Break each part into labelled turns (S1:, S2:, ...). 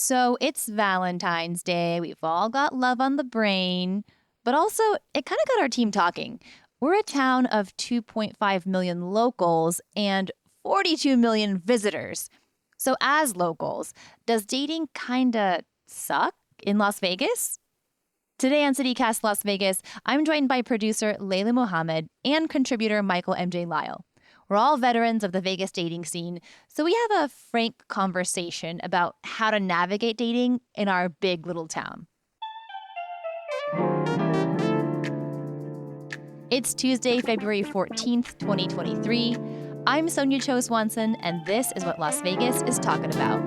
S1: So it's Valentine's Day. We've all got love on the brain, but also it kind of got our team talking. We're a town of 2.5 million locals and 42 million visitors. So, as locals, does dating kind of suck in Las Vegas? Today on CityCast Las Vegas, I'm joined by producer Layla Muhammad and contributor Michael MJ Lyle. We're all veterans of the Vegas dating scene, so we have a frank conversation about how to navigate dating in our big little town. It's Tuesday, February 14th, 2023. I'm Sonja Cho Swanson, and this is what Las Vegas is talking about.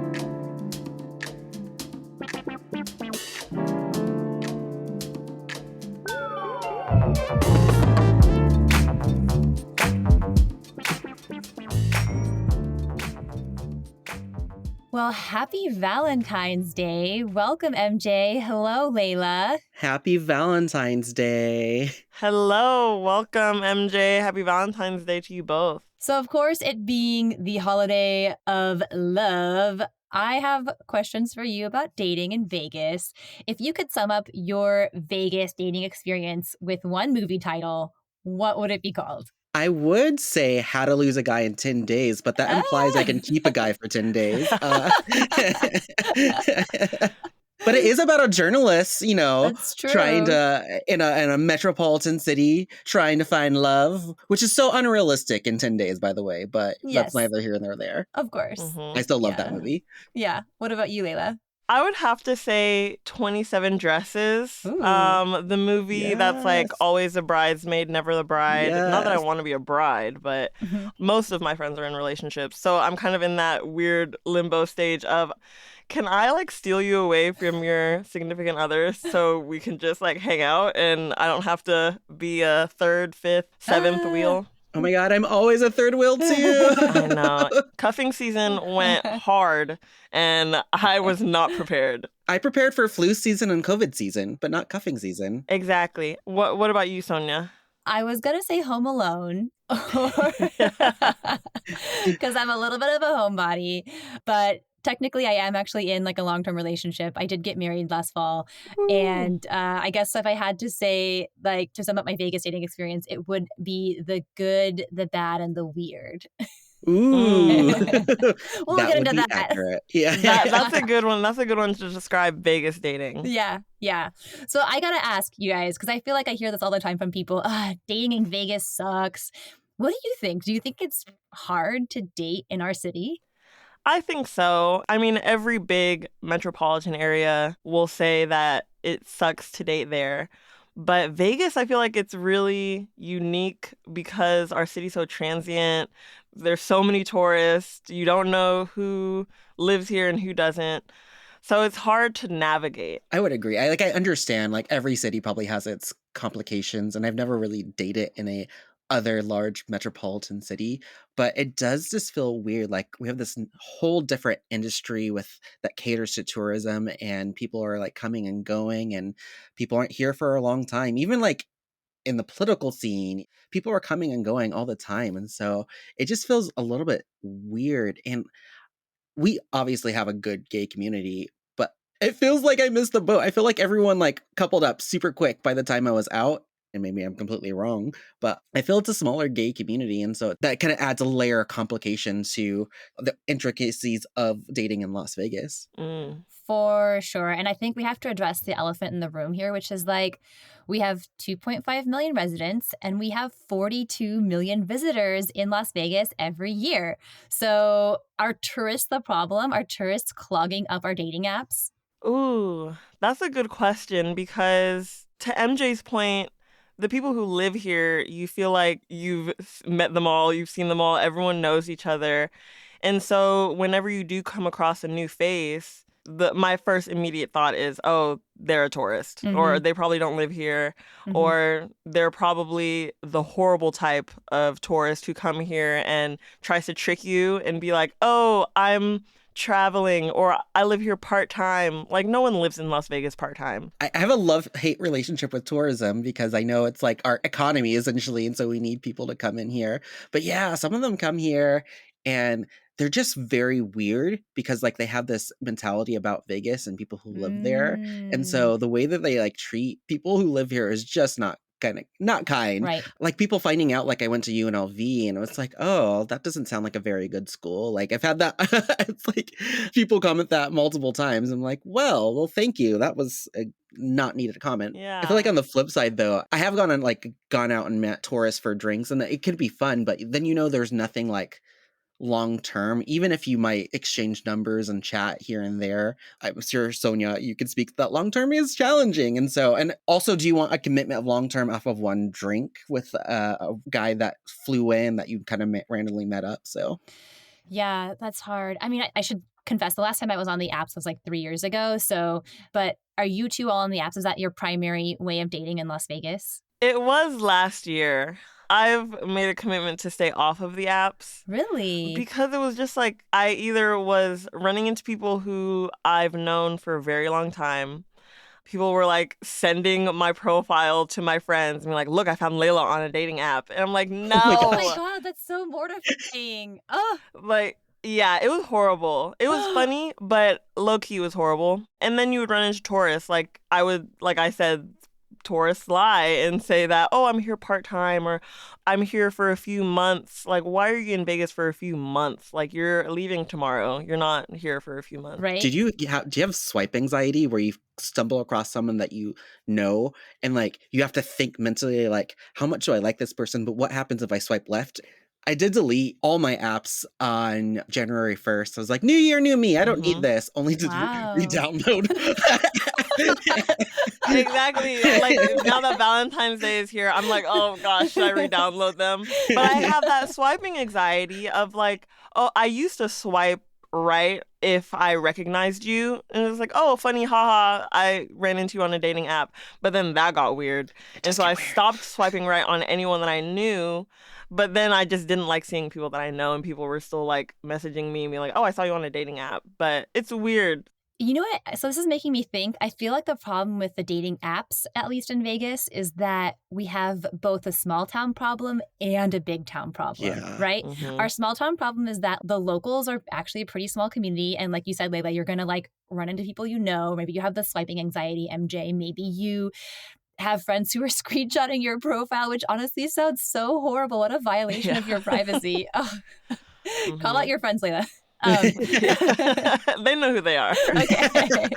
S1: Well, happy Valentine's Day. Welcome, MJ. Hello, Layla.
S2: Happy Valentine's Day.
S3: Hello. Welcome, MJ. Happy Valentine's Day to you both.
S1: So, of course, it being the holiday of love, I have questions for you about dating in Vegas. If you could sum up your Vegas dating experience with one movie title, what would it be called?
S2: I would say How to Lose a Guy in 10 Days, but that implies I can keep a guy for 10 days. But it is about a journalist,
S1: That's true.
S2: trying to, in a metropolitan city, trying to find love, which is so unrealistic in 10 days, by the way, but
S1: Yes.
S2: That's neither here nor there.
S1: Of course.
S3: Mm-hmm.
S2: I still love that movie.
S1: Yeah. What about you, Layla?
S3: I would have to say 27 Dresses.
S1: Ooh.
S3: The movie that's like
S2: Yes.
S3: always a bridesmaid, never the bride. Not that I
S2: Yes.
S3: want to be a bride, but most of my friends are in relationships. So I'm kind of in that weird limbo stage of, can I like steal you away from your significant other so we can just like hang out and I don't have to be a third, fifth, seventh wheel?
S2: Oh my God, I'm always a third wheel too.
S3: I know. Cuffing season went hard and I was not prepared.
S2: I prepared for flu season and COVID season, but not cuffing season.
S3: Exactly. What about you, Sonja?
S1: I was going to say Home Alone because I'm a little bit of a homebody, but technically I am actually in like a long-term relationship. I did get married last fall.
S3: Ooh.
S1: And I guess if I had to say, like, to sum up my Vegas dating experience, it would be the good, the bad, and the weird.
S2: Ooh.
S1: We'll
S2: That
S1: get
S2: would
S1: into
S2: be
S1: that.
S2: accurate. Yeah.
S3: That's a good one. That's a good one to describe Vegas dating.
S1: Yeah. So I got to ask you guys, because I feel like I hear this all the time from people, dating in Vegas sucks. What do you think? Do you think it's hard to date in our city?
S3: I think so. I mean, every big metropolitan area will say that it sucks to date there. But Vegas, I feel like it's really unique because our city's so transient. There's so many tourists. You don't know who lives here and who doesn't. So it's hard to navigate.
S2: I would agree. I understand like every city probably has its complications, and I've never really dated in a other large metropolitan city, but it does just feel weird. Like we have this whole different industry that caters to tourism, and people are like coming and going, and people aren't here for a long time. Even like in the political scene, people are coming and going all the time, and so it just feels a little bit weird. And we obviously have a good gay community, but it feels like I missed the boat. I feel like everyone like coupled up super quick by the time I was out. And maybe I'm completely wrong, but I feel it's a smaller gay community. And so that kind of adds a layer of complication to the intricacies of dating in Las Vegas.
S1: For sure. And I think we have to address the elephant in the room here, which is like we have 2.5 million residents and we have 42 million visitors in Las Vegas every year. So are tourists the problem? Are tourists clogging up our dating apps?
S3: Ooh, that's a good question because to MJ's point, the people who live here, you feel like you've met them all, you've seen them all, everyone knows each other. And so whenever you do come across a new face, my first immediate thought is, oh, they're a tourist, or they probably don't live here, or they're probably the horrible type of tourist who come here and tries to trick you and be like, oh, I'm traveling, or I live here part-time. Like, no one lives in Las Vegas part-time.
S2: I have a love-hate relationship with tourism because I know it's like our economy essentially, and so we need people to come in here. But yeah, some of them come here and they're just very weird because like they have this mentality about Vegas and people who live there. And so the way that they like treat people who live here is just not kind.
S1: Right.
S2: Like people finding out like I went to UNLV and it's like, oh, that doesn't sound like a very good school. Like I've had that. It's like people comment that multiple times. I'm like, well, thank you. That was a not needed comment.
S3: Yeah.
S2: I feel like on the flip side though, I have gone out and met tourists for drinks and it could be fun, but then there's nothing like long term, even if you might exchange numbers and chat here and there. I'm sure, Sonja, you could speak that long term is challenging. And also, do you want a commitment of long term off of one drink with a guy that flew in that you kind of randomly met up? So,
S1: yeah, that's hard. I mean, I should confess, the last time I was on the apps was like 3 years ago. So, but are you two all on the apps? Is that your primary way of dating in Las Vegas?
S3: It was last year. I've made a commitment to stay off of the apps.
S1: Really?
S3: Because it was just like I either was running into people who I've known for a very long time. People were like sending my profile to my friends and being like, look, I found Layla on a dating app. And I'm like, no.
S1: Oh my God, that's so mortifying. Oh.
S3: Like, yeah, it was horrible. It was funny, but low-key was horrible. And then you would run into tourists. Like I said, tourists lie and say that, oh, I'm here part-time or I'm here for a few months. Like, why are you in Vegas for a few months? Like, you're leaving tomorrow. You're not here for a few months.
S1: Right.
S2: do you have swipe anxiety where you stumble across someone that you know and like you have to think mentally like, how much do I like this person? But what happens if I swipe left? I did delete all my apps on January 1st. I was like, new year, new me. I don't need this. Only to re-download.
S3: Exactly. Like now that Valentine's Day is here, I'm like, oh gosh, should I re-download them? But I have that swiping anxiety of like, oh, I used to swipe right if I recognized you. And it was like, oh, funny, haha, I ran into you on a dating app. But then that got weird. And so I stopped swiping right on anyone that I knew. But then I just didn't like seeing people that I know, and people were still like messaging me and being like, oh, I saw you on a dating app. But it's weird.
S1: You know what? So this is making me think. I feel like the problem with the dating apps, at least in Vegas, is that we have both a small town problem and a big town problem, right?
S3: Mm-hmm.
S1: Our small town problem is that the locals are actually a pretty small community. And like you said, Layla, you're going to like run into people you know. Maybe you have the swiping anxiety, MJ. Maybe you have friends who are screenshotting your profile, which honestly sounds so horrible. What a violation of your privacy. Oh.
S3: Mm-hmm.
S1: Call out your friends, Layla.
S3: They know who they are.
S1: Okay.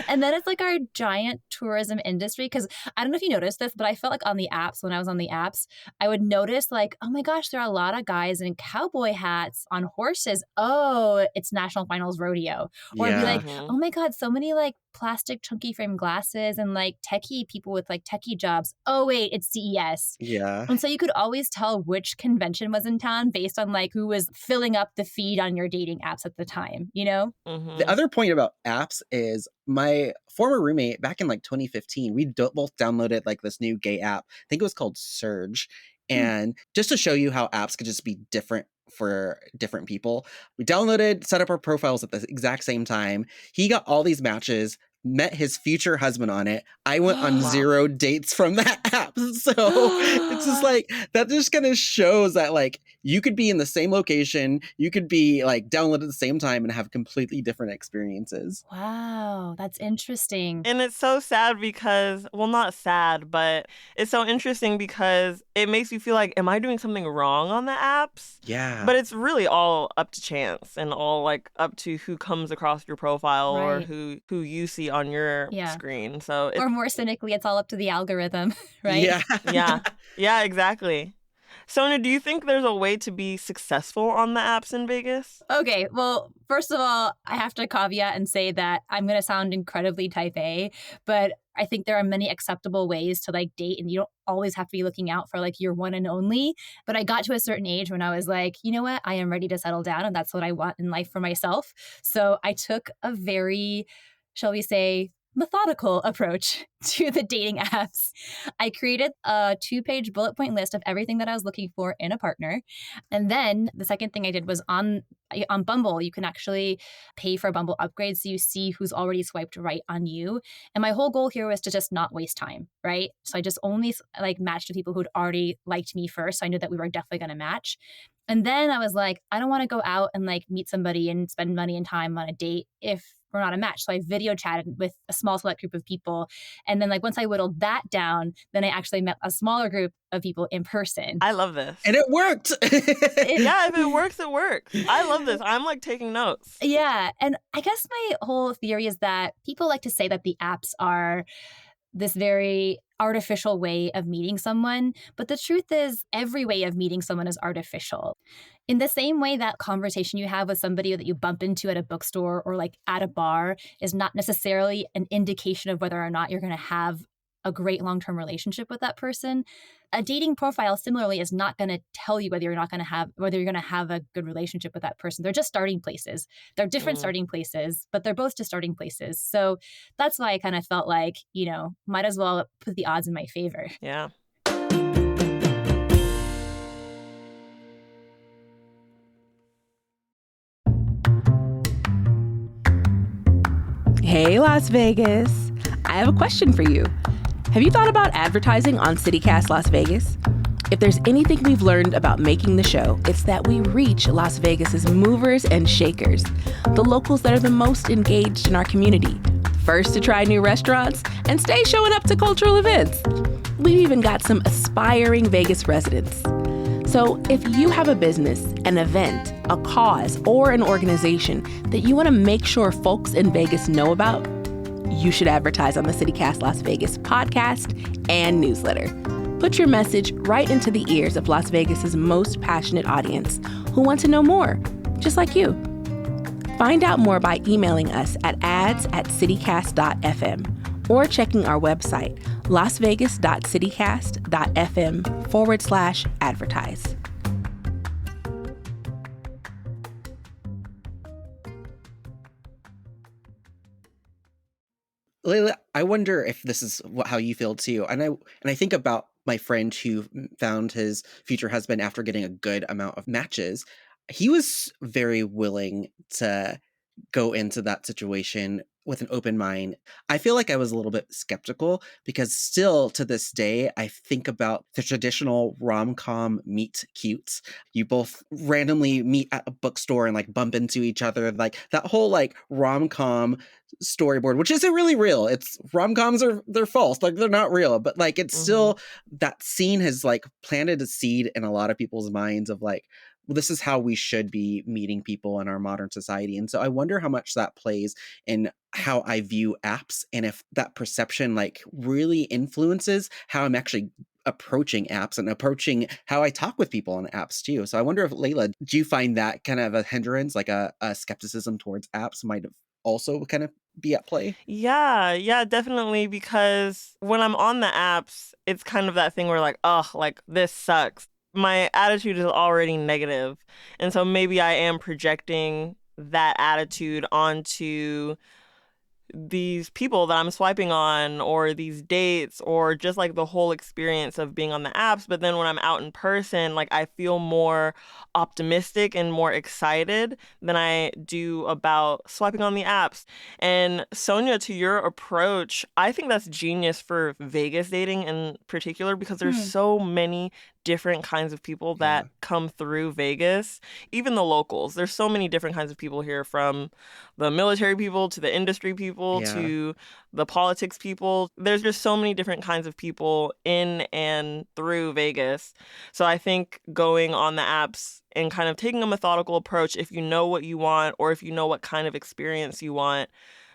S1: And then it's like our giant tourism industry, because I don't know if you noticed this, but I felt like on the apps, when I was on the apps, I would notice like, oh my gosh, there are a lot of guys in cowboy hats on horses. Oh, it's National Finals Rodeo. Or I'd be like, oh my God, so many like plastic chunky frame glasses and like techie people with like techie jobs. Oh wait, it's CES.
S2: Yeah.
S1: And so you could always tell which convention was in town based on like who was filling up the feed on your dating apps at the time, you know?
S3: Mm-hmm.
S2: The other point about apps is my former roommate back in like 2015, we both downloaded like this new gay app. I think it was called Surge. And just to show you how apps could just be different for different people, we downloaded, set up our profiles at the exact same time. He got all these matches, met his future husband on it. I went on 0 dates from that app. So it's just like, that just kind of shows that like you could be in the same location, you could be like downloaded at the same time and have completely different experiences.
S1: Wow, that's interesting.
S3: And it's so sad because, well, not sad, but it's so interesting because it makes you feel like, am I doing something wrong on the apps?
S2: Yeah.
S3: But it's really all up to chance and all like up to who comes across your profile or
S1: Right.
S3: who you see on your screen. So
S1: Or more cynically, it's all up to the algorithm, right?
S3: Yeah, exactly. Sonja, do you think there's a way to be successful on the apps in Vegas?
S1: Okay, well, first of all, I have to caveat and say that I'm going to sound incredibly type A, but I think there are many acceptable ways to like date, and you don't always have to be looking out for like your one and only. But I got to a certain age when I was like, you know what? I am ready to settle down, and that's what I want in life for myself. So I took a very, shall we say, methodical approach to the dating apps. I created a 2-page bullet point list of everything that I was looking for in a partner. And then the second thing I did was on Bumble, you can actually pay for Bumble upgrades so you see who's already swiped right on you. And my whole goal here was to just not waste time, right? So I just only like matched with people who'd already liked me first. So I knew that we were definitely going to match.
S4: And then I was like, I don't want to go out and like meet somebody and spend money and time on a date if we're not a match. So I video chatted with a small select group of people. And then like once I whittled that down, then I actually met a smaller group of people in person.
S3: I love this.
S2: And it worked.
S3: Yeah, if it works, it works. I love this. I'm like taking notes.
S4: Yeah. And I guess my whole theory is that people like to say that the apps are this very artificial way of meeting someone. But the truth is, every way of meeting someone is artificial. In the same way that conversation you have with somebody that you bump into at a bookstore or like at a bar is not necessarily an indication of whether or not you're going to have a great long-term relationship with that person. A dating profile similarly is not going to tell you whether you're going to have a good relationship with that person. They're just starting places. They're different starting places, but they're both just starting places. So that's why I kind of felt like, might as well put the odds in my favor.
S3: Yeah.
S5: Hey, Las Vegas. I have a question for you. Have you thought about advertising on CityCast Las Vegas? If there's anything we've learned about making the show, it's that we reach Las Vegas's movers and shakers, the locals that are the most engaged in our community, first to try new restaurants, and stay showing up to cultural events. We've even got some aspiring Vegas residents. So if you have a business, an event, a cause, or an organization that you want to make sure folks in Vegas know about, you should advertise on the CityCast Las Vegas podcast and newsletter. Put your message right into the ears of Las Vegas's most passionate audience who want to know more, just like you. Find out more by emailing us at ads@citycast.fm or checking our website, lasvegas.citycast.fm/advertise.
S2: Layla, I wonder if this is how you feel too. And I think about my friend who found his future husband after getting a good amount of matches. He was very willing to go into that situation with an open mind. I feel like I was a little bit skeptical because still to this day, I think about the traditional rom-com meet cutes. You both randomly meet at a bookstore and like bump into each other. Like that whole like rom-com storyboard, which isn't really real. It's rom-coms they're false. Like they're not real, but like it's still, that scene has like planted a seed in a lot of people's minds of like, well, this is how we should be meeting people in our modern society. And so I wonder how much that plays in how I view apps and if that perception like really influences how I'm actually approaching apps and approaching how I talk with people on apps too. So I wonder if, Layla, do you find that kind of a hindrance, like a skepticism towards apps might have also kind of be at play?
S3: Yeah, definitely. Because when I'm on the apps, it's kind of that thing where like, oh, like this sucks. My attitude is already negative. And so maybe I am projecting that attitude onto these people that I'm swiping on or these dates or just like the whole experience of being on the apps. But then when I'm out in person, like I feel more optimistic and more excited than I do about swiping on the apps. And Sonja, to your approach, I think that's genius for Vegas dating in particular because there's so many different kinds of people that come through Vegas, even the locals. There's so many different kinds of people here, from the military people to the industry people to the politics people. There's just so many different kinds of people in and through Vegas. So I think going on the apps and kind of taking a methodical approach, if you know what you want or if you know what kind of experience you want,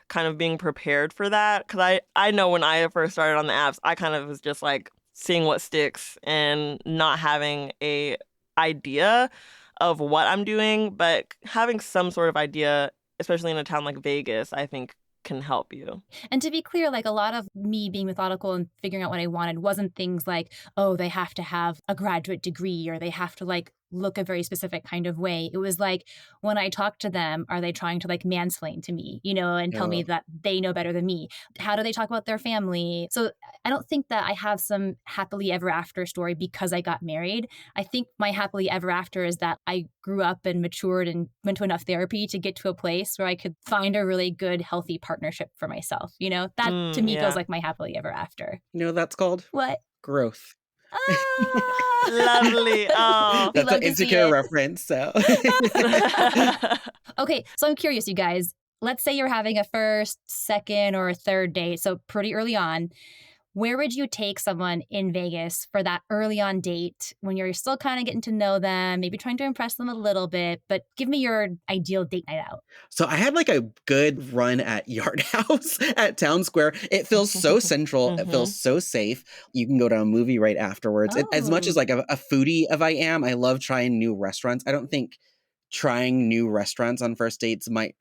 S3: kind of being prepared for that. Because I know when I first started on the apps, I kind of was just like seeing what sticks and not having a idea of what I'm doing, but having some sort of idea, especially in a town like Vegas, I think can help you.
S4: And to be clear, like a lot of me being methodical and figuring out what I wanted wasn't things like, oh, they have to have a graduate degree or they have to like look a very specific kind of way. It was like, when I talk to them, are they trying to like mansplain to me, and tell me that they know better than me? How do they talk about their family? So I don't think that I have some happily ever after story because I got married. I think my happily ever after is that I grew up and matured and went to enough therapy to get to a place where I could find a really good, healthy partnership for myself. That to me feels like my happily ever after.
S2: You know what that's called?
S4: What?
S2: Growth.
S3: Lovely. Oh.
S2: That's
S4: love
S2: an
S4: to see
S2: Insecure
S4: it.
S2: reference. So
S4: Okay, so I'm curious, you guys. Let's say you're having a first, second, or a third date, so pretty early on. Where would you take someone in Vegas for that early on date when you're still kind of getting to know them, maybe trying to impress them a little bit, but give me your ideal date night out.
S2: So I had like a good run at Yard House at Town Square. It feels so central. It feels so safe. You can go to a movie right afterwards. As much as
S4: Oh.
S2: like a foodie of I am, I love trying new restaurants. I don't think trying new restaurants on first dates might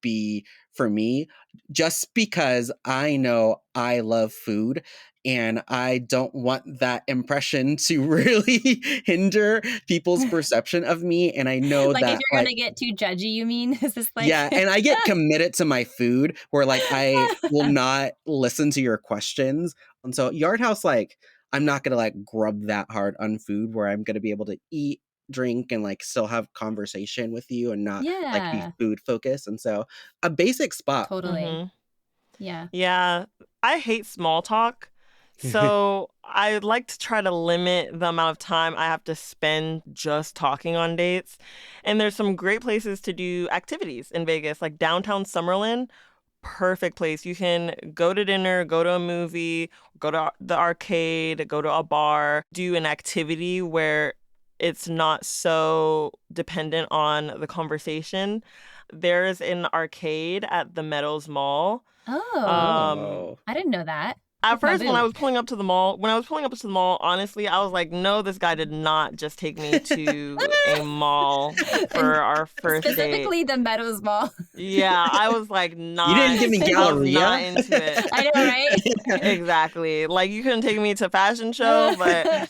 S2: be for me, just because I know I love food and I don't want that impression to really hinder people's perception of me. And I know
S4: Like if
S2: that
S4: you're going to get too judgy, you mean? Is this like...
S2: yeah, and I get committed to my food where like I will not listen to your questions. And so Yard House, like I'm not gonna like grub that hard on food where I'm gonna be able to eat, drink, and like still have conversation with you and not like be
S4: Yeah,
S2: food focused. And so a basic spot.
S4: totally. Yeah.
S3: Yeah, I hate small talk. So I like to try to limit the amount of time I have to spend just talking on dates. And there's some great places to do activities in Vegas, like downtown Summerlin. Perfect place. You can go to dinner, go to a movie, go to the arcade, go to a bar, do an activity where it's not so dependent on the conversation. There's an arcade at the Meadows Mall.
S4: Oh,
S2: Oh.
S4: I didn't know that.
S3: At
S4: That's my
S3: first, when I
S4: boo.
S3: was pulling up to the mall, honestly, I was like, no, this guy did not just take me to a mall for our first date.
S4: Specifically the Meadows Mall.
S3: Yeah, I was like, not.
S2: You didn't give me
S3: I was
S2: Galleria?
S3: not into it.
S4: I know, right?
S3: Exactly. Like, you couldn't take me to fashion show, but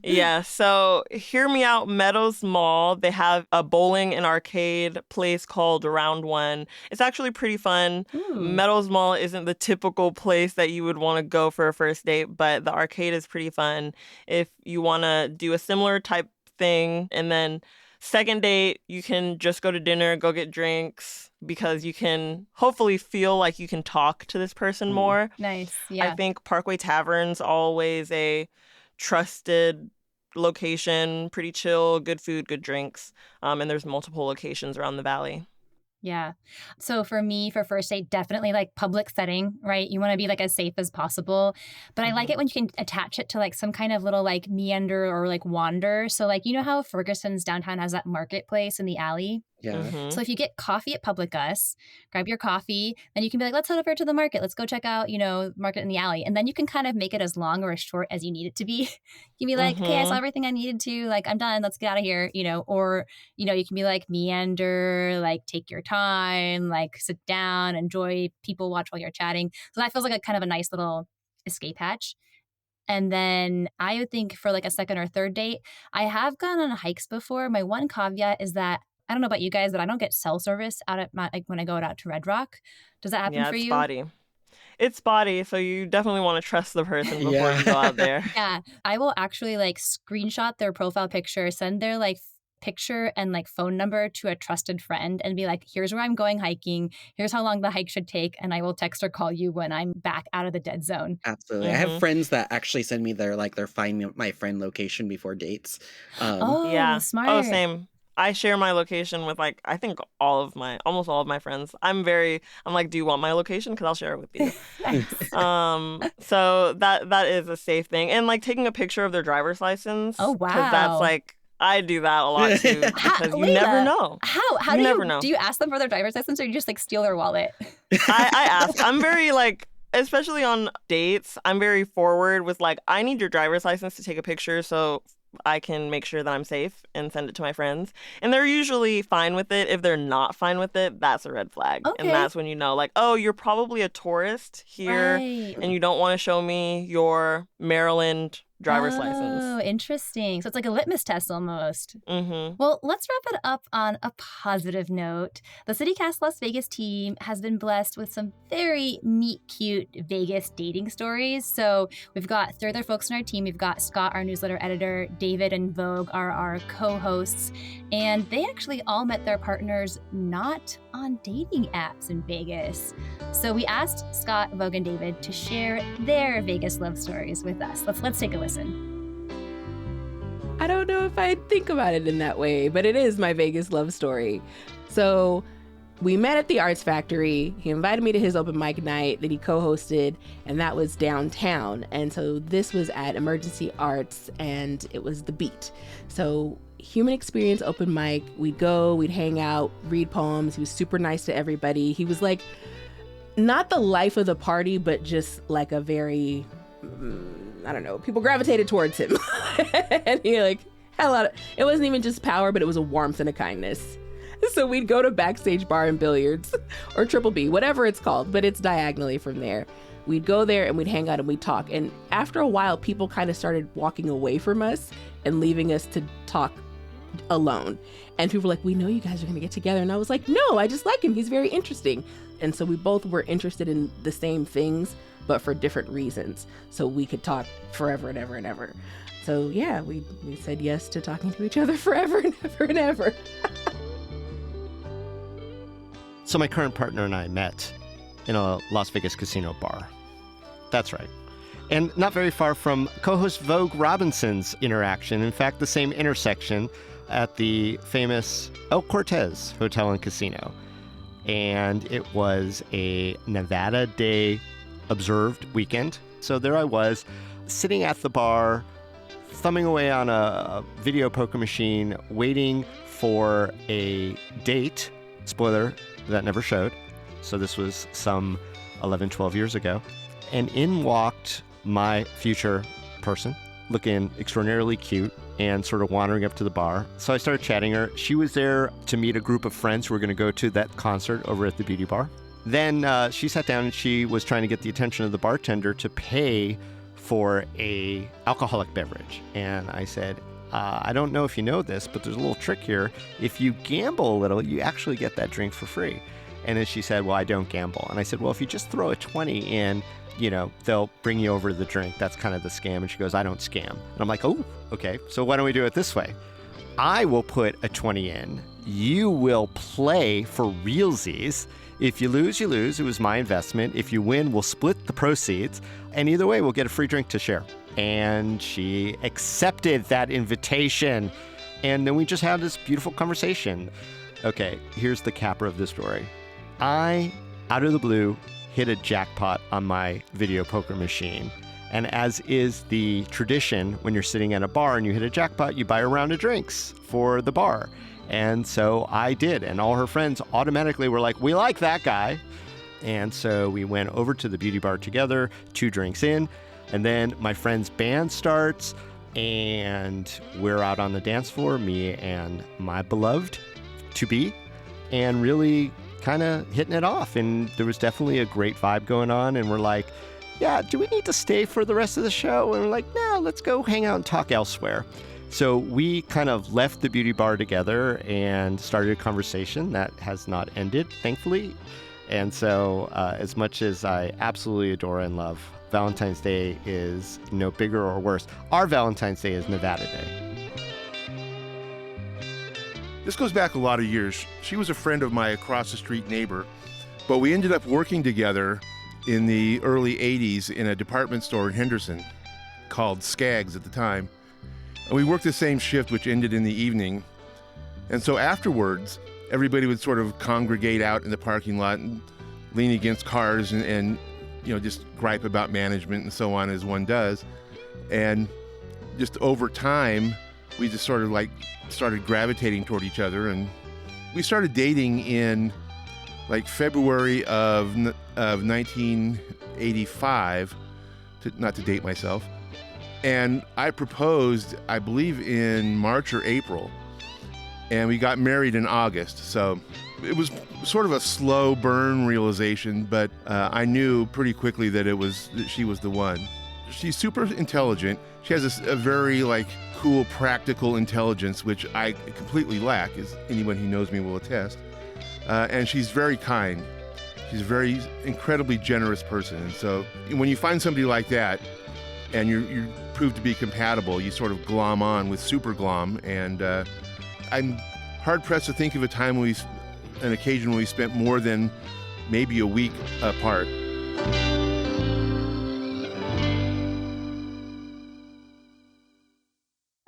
S3: yeah. So hear me out, Meadows Mall. They have a bowling and arcade place called Round One. It's actually pretty fun.
S4: Ooh.
S3: Meadows Mall isn't the typical place that you would want to go for a first date, but the arcade is pretty fun if you want to do a similar type thing. And then second date, you can just go to dinner, go get drinks, because you can hopefully feel like you can talk to this person more.
S4: Nice. Yeah.
S3: I think Parkway Tavern's always a trusted location, pretty chill, good food, good drinks. And there's multiple locations around the valley.
S4: Yeah. So for me, for first date, definitely like public setting, right? You want to be like as safe as possible. But I like it when you can attach it to like some kind of little like meander or like wander. So like, you know how Ferguson's downtown has that marketplace in the alley?
S2: Yeah.
S4: So if you get coffee at Public Us, grab your coffee, then you can be like, let's head over to the market. Let's go check out, market in the alley. And then you can kind of make it as long or as short as you need it to be. You can be like, okay, I saw everything I needed to. Like, I'm done. Let's get out of here, Or, you can be like meander, like take your time, like sit down, enjoy people watch while you're chatting. So that feels like a kind of a nice little escape hatch. And then I would think for like a second or third date, I have gone on hikes before. My one caveat is that I don't know about you guys, but I don't get cell service out at when I go out to Red Rock. Does that happen for you?
S3: Yeah, it's spotty. It's spotty, so you definitely want to trust the person before you go out there.
S4: Yeah, I will actually like screenshot their profile picture, send their like picture and like phone number to a trusted friend and be like, here's where I'm going hiking. Here's how long the hike should take. And I will text or call you when I'm back out of the dead zone.
S2: Absolutely. I have friends that actually send me their find my friend location before dates.
S3: Yeah.
S4: Smart.
S3: Oh, same. I share my location with I think almost all of my friends. I'm like, do you want my location? Because I'll share it with you. So that is a safe thing. And like taking a picture of their driver's license.
S4: Oh, wow.
S3: Because that's like, I do that a lot too. Because you
S4: Layla,
S3: never know.
S4: How
S3: you
S4: do
S3: never
S4: you
S3: know.
S4: Do you ask them for their driver's license or you just like steal their wallet?
S3: I ask. I'm very especially on dates, I'm very forward with I need your driver's license to take a picture so I can make sure that I'm safe and send it to my friends. And they're usually fine with it. If they're not fine with it, that's a red flag.
S4: Okay.
S3: And that's when you know, oh, you're probably a tourist here and you don't want to show me your Maryland driver's license.
S4: Oh, interesting. So it's like a litmus test almost. Well, let's wrap it up on a positive note. The CityCast Las Vegas team has been blessed with some very meet cute Vegas dating stories. So we've got three other folks on our team. We've got Scott, our newsletter editor, Dayvid and Vogue are our co-hosts, and they actually all met their partners not on dating apps in Vegas. So we asked Scott, Vogue, and Dayvid to share their Vegas love stories with us. Let's take a listen.
S5: I don't know if I think about it in that way, but it is my Vegas love story. So we met at the Arts Factory. He invited me to his open mic night that he co-hosted, and that was downtown. And so this was at Emergency Arts, and it was the Beat. So human experience open mic. We'd go, we'd hang out, read poems. He was super nice to everybody. He was like, not the life of the party, but just like a very, I don't know, people gravitated towards him. And he like had a lot of, it wasn't even just power, but it was a warmth and a kindness. So we'd go to Backstage Bar and Billiards, or Triple B, whatever it's called, but it's diagonally from there. We'd go there and we'd hang out and we'd talk. And after a while, people kind of started walking away from us and leaving us to talk alone. And people were like, we know you guys are going to get together. And I was like, no, I just like him. He's very interesting. And so we both were interested in the same things, but for different reasons. So we could talk forever and ever and ever. So yeah, we said yes to talking to each other forever and ever and ever.
S6: So my current partner and I met in a Las Vegas casino bar. That's right. And not very far from co-host Vogue Robinson's interaction. In fact, the same intersection at the famous El Cortez Hotel and Casino. And it was a Nevada Day observed weekend. So there I was, sitting at the bar, thumbing away on a video poker machine, waiting for a date. Spoiler, that never showed. So this was some 11, 12 years ago. And in walked my future person, looking extraordinarily cute and sort of wandering up to the bar. So I started chatting her. She was there to meet a group of friends who were going to go to that concert over at the Beauty Bar. Then she sat down and she was trying to get the attention of the bartender to pay for a alcoholic beverage. And I said, I don't know if you know this, but there's a little trick here. If you gamble a little, you actually get that drink for free. And then she said, well, I don't gamble. And I said, well, if you just throw a 20 in, you know, they'll bring you over the drink. That's kind of the scam. And she goes, I don't scam. And I'm like, oh, okay. So why don't we do it this way? I will put a 20 in. You will play for realsies. If you lose, you lose. It was my investment. If you win, we'll split the proceeds. And either way, we'll get a free drink to share. And she accepted that invitation. And then we just had this beautiful conversation. Okay, here's the capper of the story. I, out of the blue, hit a jackpot on my video poker machine. And as is the tradition, when you're sitting at a bar and you hit a jackpot, you buy a round of drinks for the bar. And so I did. And all her friends automatically were like, we like that guy. And so we went over to the beauty bar together, 2 drinks in. And then my friend's band starts, and we're out on the dance floor, me and my beloved to-be, and really kind of hitting it off. And there was definitely a great vibe going on. And we're like, yeah, do we need to stay for the rest of the show? And we're like, no, let's go hang out and talk elsewhere. So we kind of left the beauty bar together and started a conversation that has not ended, thankfully. And so as much as I absolutely adore and love, Valentine's Day is no bigger or worse. Our Valentine's Day is Nevada Day.
S7: This goes back a lot of years. She was a friend of my across-the-street neighbor, but we ended up working together in the early 80s in a department store in Henderson called Skaggs at the time. And we worked the same shift, which ended in the evening. And so afterwards, everybody would sort of congregate out in the parking lot and lean against cars and you know, just gripe about management and so on, as one does. And just over time, we just sort of like started gravitating toward each other. And we started dating in like February of 1985, not to date myself. And I proposed, I believe, in March or April. And we got married in August. So it was sort of a slow burn realization, but I knew pretty quickly that she was the one. She's super intelligent. She has a very like cool, practical intelligence, which I completely lack, as anyone who knows me will attest. And she's very kind. She's a very incredibly generous person. And so when you find somebody like that and you prove to be compatible, you sort of glom on with super glom. And I'm hard pressed to think of a time when we an occasion when we spent more than maybe a week apart.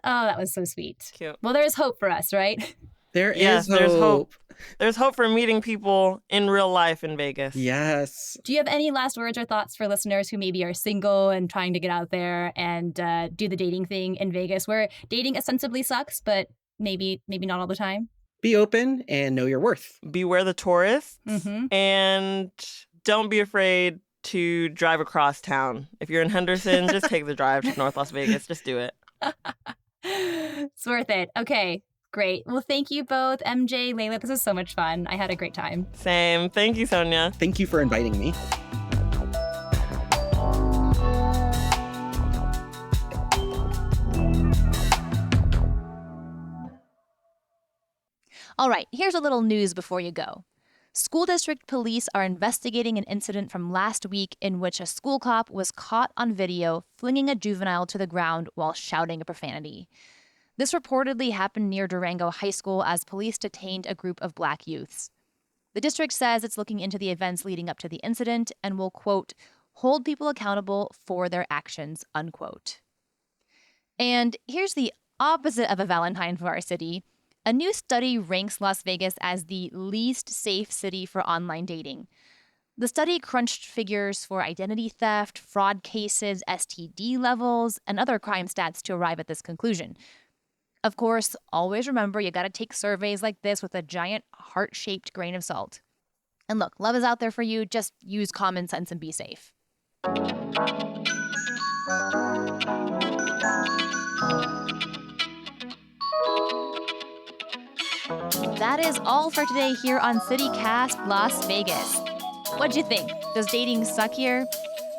S4: Oh, that was so sweet.
S3: Cute.
S4: Well, there's hope for us, right?
S2: There
S3: Yes,
S2: is hope.
S3: there's hope. There's hope for meeting people in real life in Vegas.
S2: Yes.
S4: Do you have any last words or thoughts for listeners who maybe are single and trying to get out there and do the dating thing in Vegas, where dating ostensibly sucks, but maybe not all the time?
S2: Be open and know your worth.
S3: Beware the tourists,
S4: Mm-hmm.
S3: and don't be afraid to drive across town. If you're in Henderson, just take the drive to North Las Vegas. Just do it.
S4: It's worth it. Okay, great. Well, thank you both, MJ, Layla. This is so much fun. I had a great time.
S3: Same. Thank you, Sonja.
S2: Thank you for inviting me.
S1: All right, here's a little news before you go. School district police are investigating an incident from last week in which a school cop was caught on video flinging a juvenile to the ground while shouting a profanity. This reportedly happened near Durango High School as police detained a group of Black youths. The district says it's looking into the events leading up to the incident and will, quote, hold people accountable for their actions, unquote. And here's the opposite of a Valentine for our city. A new study ranks Las Vegas as the least safe city for online dating. The study crunched figures for identity theft, fraud cases, STD levels, and other crime stats to arrive at this conclusion. Of course, always remember you gotta take surveys like this with a giant heart-shaped grain of salt. And look, love is out there for you. Just use common sense and be safe. That is all for today here on CityCast Las Vegas. What'd you think? Does dating suck here?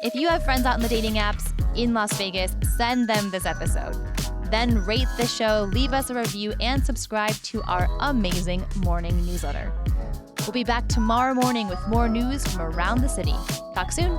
S1: If you have friends out in the dating apps in Las Vegas, send them this episode. Then rate the show, leave us a review, and subscribe to our amazing morning newsletter. We'll be back tomorrow morning with more news from around the city. Talk soon.